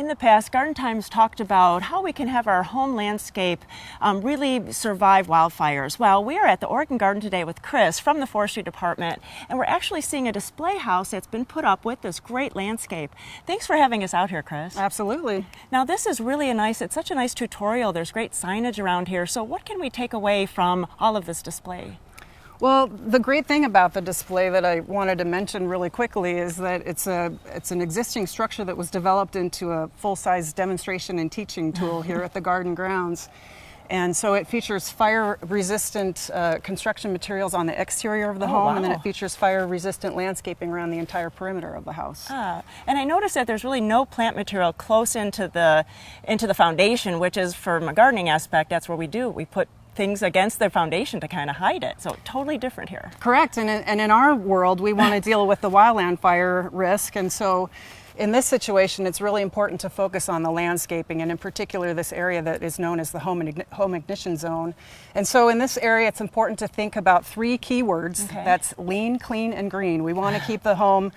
the past, Garden Time's talked about how we can have our home landscape really survive wildfires. Well, we are at the Oregon Garden today with Chris from the Forestry Department, and we're actually seeing a display house that's been put up with this great landscape. Thanks for having us out here, Chris. Absolutely. Now, this is really it's such a nice tutorial. There's great signage around here. So what can we take away from all of this display? Well, the great thing about the display that I wanted to mention really quickly is that it's an existing structure that was developed into a full-size demonstration and teaching tool here at the garden grounds. And so it features fire-resistant construction materials on the exterior of the home, and then it features fire-resistant landscaping around the entire perimeter of the house. And I noticed that there's really no plant material close into the foundation, which is, from a gardening aspect, that's where we put things against the foundation to kind of hide it. So totally different here. Correct. And in our world, we want to deal with the wildland fire risk. And so in this situation, it's really important to focus on the landscaping, and in particular this area that is known as the home ignition zone. And so in this area, it's important to think about three keywords. Okay. That's lean, clean, and green. We want to keep the home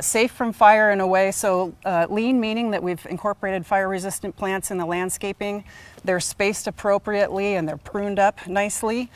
safe from fire in a way. So lean meaning that we've incorporated fire-resistant plants in the landscaping. They're spaced appropriately and they're pruned up nicely.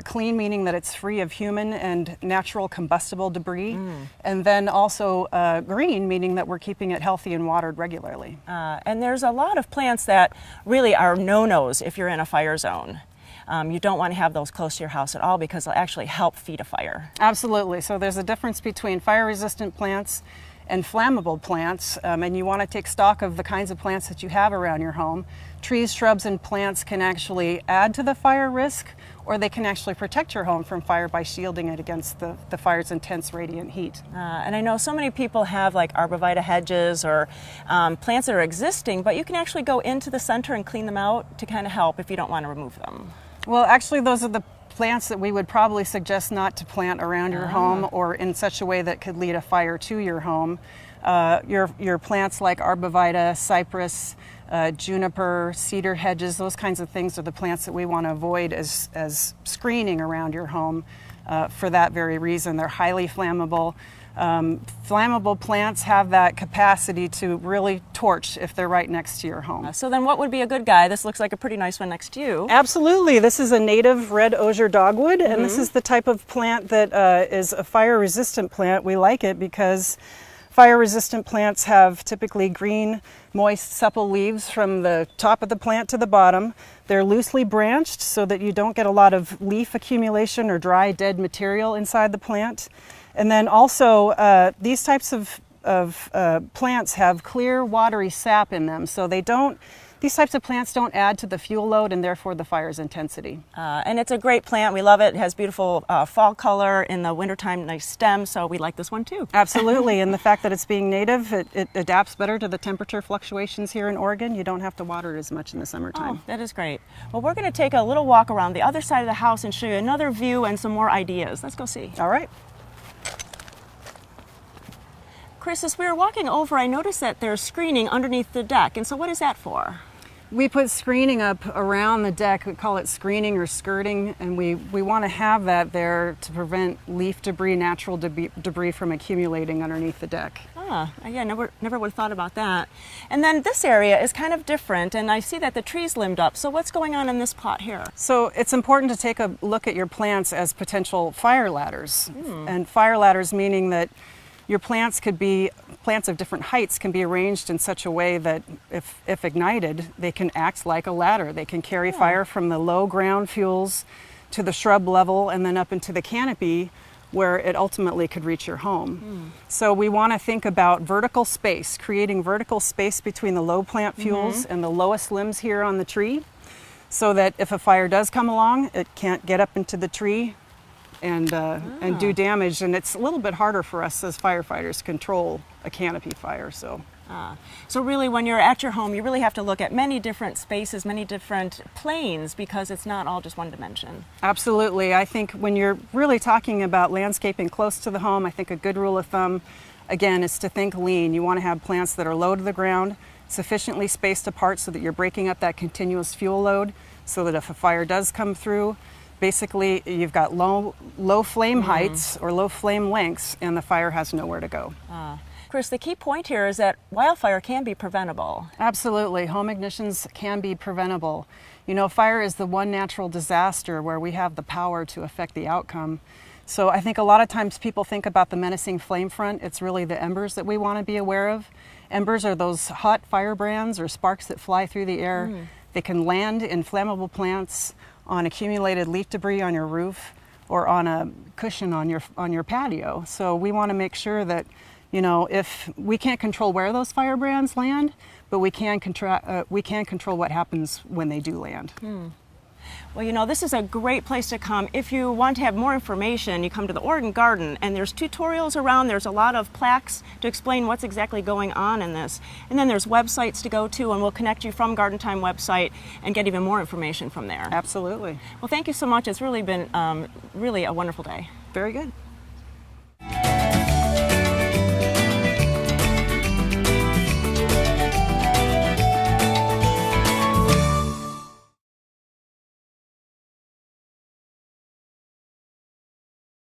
Clean meaning that it's free of human and natural combustible debris. And then also green meaning that we're keeping it healthy and watered regularly. And there's a lot of plants that really are no-nos if you're in a fire zone. You don't want to have those close to your house at all because they'll actually help feed a fire. Absolutely. So there's a difference between fire-resistant plants and flammable plants, and you want to take stock of the kinds of plants that you have around your home. Trees, shrubs, and plants can actually add to the fire risk, or they can actually protect your home from fire by shielding it against the fire's intense radiant heat. And I know so many people have like arborvitae hedges or plants that are existing, but you can actually go into the center and clean them out to kind of help if you don't want to remove them. Well, actually, those are the plants that we would probably suggest not to plant around your home or in such a way that could lead a fire to your home. Your plants like arborvitae, cypress, juniper, cedar hedges, those kinds of things are the plants that we want to avoid as screening around your home for that very reason. They're highly flammable. Flammable plants have that capacity to really torch if they're right next to your home. So then what would be a good guy? This looks like a pretty nice one next to you. Absolutely. This is a native red osier dogwood, and this is the type of plant that is a fire-resistant plant. We like it because fire-resistant plants have typically green, moist, supple leaves from the top of the plant to the bottom. They're loosely branched so that you don't get a lot of leaf accumulation or dry, dead material inside the plant. And then also, these types of plants have clear, watery sap in them, so these types of plants don't add to the fuel load and therefore the fire's intensity. And it's a great plant. We love it. It has beautiful fall color. In the wintertime, nice stems, so we like this one too. Absolutely, and the fact that it's being native, it adapts better to the temperature fluctuations here in Oregon. You don't have to water it as much in the summertime. Oh, that is great. Well, we're going to take a little walk around the other side of the house and show you another view and some more ideas. Let's go see. All right. Chris, as we were walking over, I noticed that there's screening underneath the deck, and so what is that for? We put screening up around the deck. We call it screening or skirting, and we want to have that there to prevent leaf debris, natural debris from accumulating underneath the deck. Yeah, never would have thought about that. And then this area is kind of different, and I see that the trees limbed up. So what's going on in this plot here? So it's important to take a look at your plants as potential fire ladders. And fire ladders meaning that your plants of different heights can be arranged in such a way that if ignited, they can act like a ladder. They can carry fire from the low ground fuels to the shrub level and then up into the canopy where it ultimately could reach your home. So we want to think about vertical space, creating vertical space between the low plant fuels and the lowest limbs here on the tree, so that if a fire does come along, it can't get up into the tree and do damage. And it's a little bit harder for us as firefighters to control a canopy fire. So really, when you're at your home, you really have to look at many different spaces, many different planes, because it's not all just one dimension. Absolutely. I think when you're really talking about landscaping close to the home, I think a good rule of thumb, again, is to think lean. You want to have plants that are low to the ground, sufficiently spaced apart so that you're breaking up that continuous fuel load, so that if a fire does come through, basically you've got low flame heights or low flame lengths, and the fire has nowhere to go. Chris, the key point here is that wildfire can be preventable. Absolutely. Home ignitions can be preventable. You know, fire is the one natural disaster where we have the power to affect the outcome. So I think a lot of times people think about the menacing flame front. It's really the embers that we want to be aware of. Embers are those hot firebrands or sparks that fly through the air. They can land in flammable plants, on accumulated leaf debris on your roof, or on a cushion on your patio. So we want to make sure that, you know, if we can't control where those firebrands land, but we can control what happens when they do land. Well, you know, this is a great place to come. If you want to have more information, you come to the Oregon Garden, and there's tutorials around. There's a lot of plaques to explain what's exactly going on in this. And then there's websites to go to, and we'll connect you from Garden Time website and get even more information from there. Absolutely. Well, thank you so much. It's really been really a wonderful day. Very good.